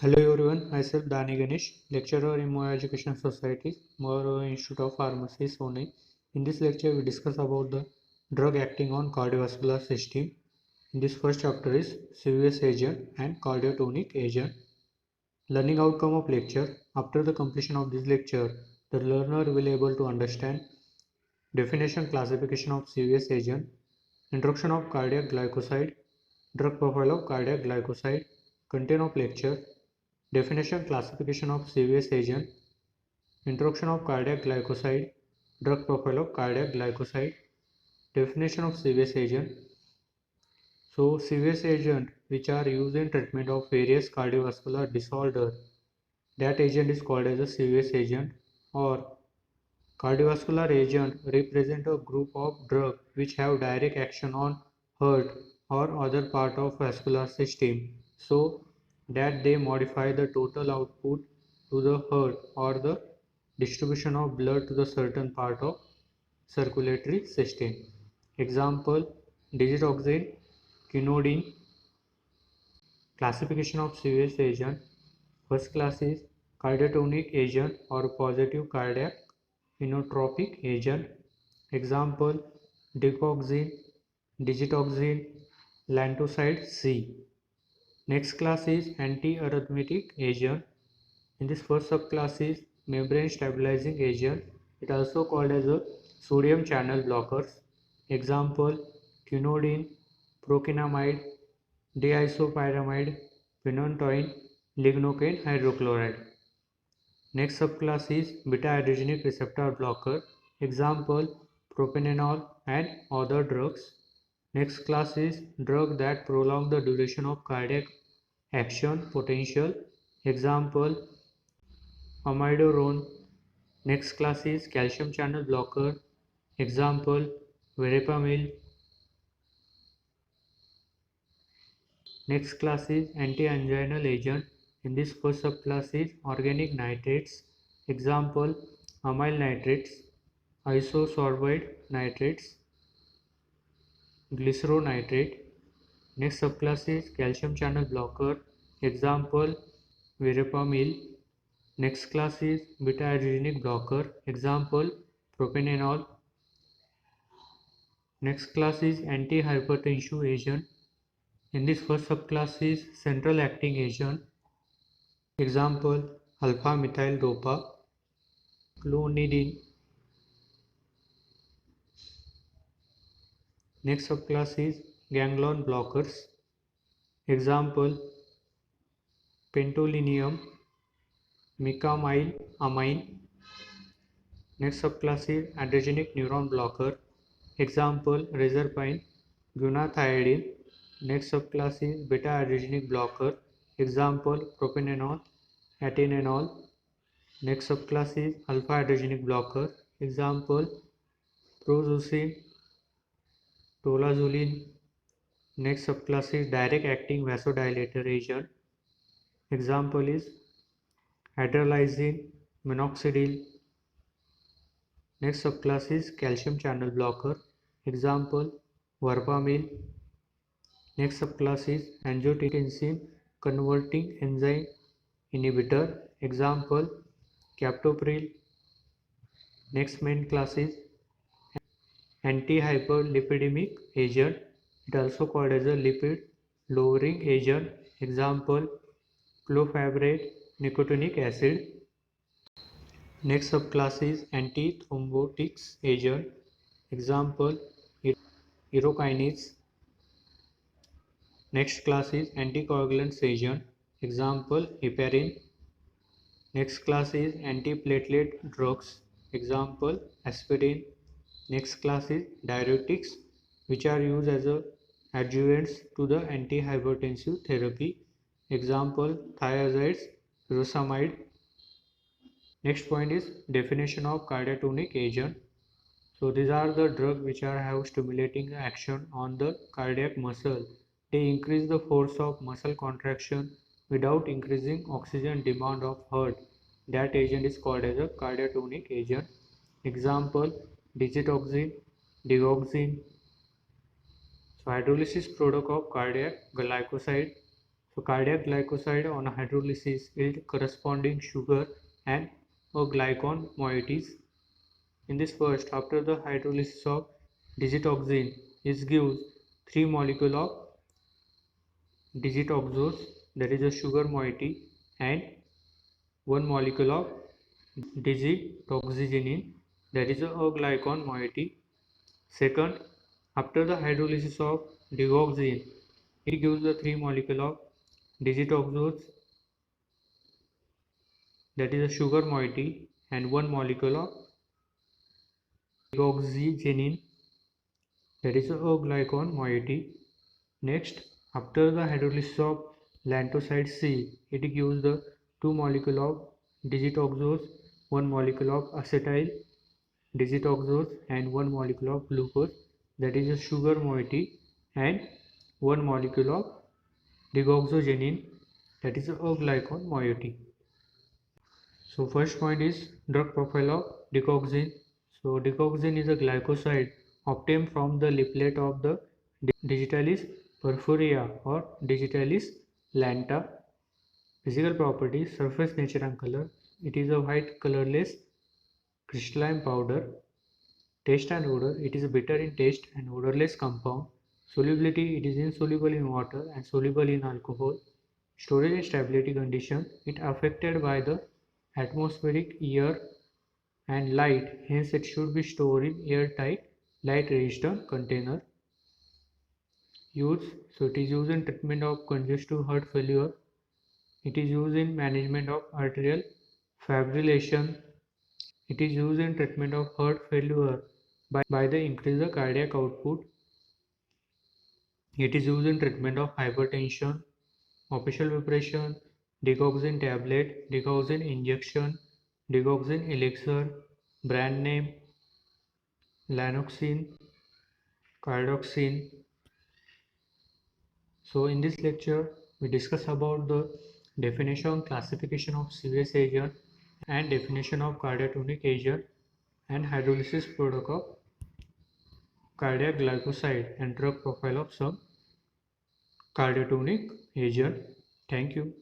Hello everyone, myself Dani Ganesh, lecturer in Moya Education Society, Moya Institute of Pharmacy, Sone. In this lecture, we discuss about the drug acting on cardiovascular system. In this first chapter is CVS agent and cardiotonic agent. Learning outcome of lecture. After the completion of this lecture, the learner will able to understand definition classification of CVS agent, introduction of cardiac glycoside, drug profile of cardiac glycoside, content of lecture, definition classification of CVS agent, introduction of cardiac glycoside, drug profile of cardiac glycoside, definition of CVS agent. So CVS agent which are used in treatment of various cardiovascular disorder, that agent is called as a CVS agent. Or cardiovascular agent represent a group of drugs which have direct action on heart or other part of vascular system so that they modify the total output to the heart or the distribution of blood to the certain part of circulatory system. Example, digitoxin, quinidine. Classification of CVS agent. First class is cardiotonic agent or positive cardiac inotropic agent. Example, digoxin, digitoxin, lantoside C. Next class is antiarrhythmic agent. In this first subclass is membrane stabilizing agent. It also called as a sodium channel blockers. Example, quinidine, prokinamide, diisopyramide, phenytoin, lignocaine hydrochloride. Next subclass is beta-adrenergic receptor blocker. Example, propranolol and other drugs. Next class is drug that prolong the duration of cardiac action potential. Example, amiodarone. Next class is calcium channel blocker. Example, verapamil. Next class is anti-anginal agent. In this first subclass is organic nitrates. Example, amyl nitrates, isosorbide nitrates, glyceronitrate. Next subclass is calcium channel blocker. Example, verapamil. Next class is beta-adrenergic blocker. Example, propranolol. Next class is antihypertensive agent. In this first subclass is central acting agent. Example, alpha methyl dopa, clonidine. Next subclass is ganglion blockers. Example, pentolinium, mecamyl amine. Next subclass is androgenic neuron blocker. Example, reserpine, glutathione. Next subclass is beta-adrenergic blocker. Example, propranolol, atenolol. Next subclass is alpha-adrenergic blocker. Example, prazosin, tolazulin. Next subclass is direct acting vasodilator agent. Example is hydralazine, minoxidil. Next subclass is calcium channel blocker. Example, verapamil. Next subclass is angiotensin converting enzyme inhibitor. Example, captopril. Next main class is antihyperlipidemic agent. It also called as a lipid lowering agent. Example, clofazimide, nicotinic acid. Next subclass is antithrombotics agent. Example, urokinase. Next class is anticoagulants agent. Example, heparin. Next class is antiplatelet drugs. Example, aspirin. Next class is diuretics, which are used as a adjuvants to the antihypertensive therapy. Example, thiazides, furosemide. Next point is definition of cardiotonic agent. So these are the drugs which are have stimulating action on the cardiac muscle. They increase the force of muscle contraction without increasing oxygen demand of heart. That agent is called as a cardiotonic agent. Example, digitoxin, digoxin. So hydrolysis product of cardiac glycoside. So cardiac glycoside on hydrolysis yield corresponding sugar and a glycon moieties. In this first, after the hydrolysis of digitoxin, it gives 3 molecule of digitoxose, that is a sugar moiety, and 1 molecule of digitoxygenine, that is a glycon moiety. Second, after the hydrolysis of digoxin, it gives the 3 molecule of digitoxose, that is a sugar moiety, and 1 molecule of digoxygenine, that is a glycon moiety. Next, after the hydrolysis of lantoside C, it gives the 2 molecule of digitoxose, 1 molecule of acetyl digitoxose, and 1 molecule of glucose, that is a sugar moiety, and 1 molecule of digoxygenine, that is a glycon moiety. So first point is drug profile of digoxin. So digoxin is a glycoside obtained from the leaflet of the Digitalis purpurea or Digitalis lanta. Physical properties: surface nature and color. It is a white colorless crystalline powder. Taste and odor: it is bitter in taste and odorless compound. Solubility: it is insoluble in water and soluble in alcohol. Storage and stability condition: it affected by the atmospheric air and light, hence it should be stored in airtight light resistant container. Use: so it is used in treatment of congestive heart failure. It is used in management of arterial fibrillation. It is used in treatment of heart failure by the increase the cardiac output. It is used in treatment of hypertension, official preparation: digoxin tablet, digoxin injection, digoxin elixir, brand name Lanoxin, Cardoxin. So in this lecture we discuss about the definition, classification of serious agent and definition of cardiotonic agent and hydrolysis product of cardiac glycoside and drug profile of some cardiotonic agent. Thank you.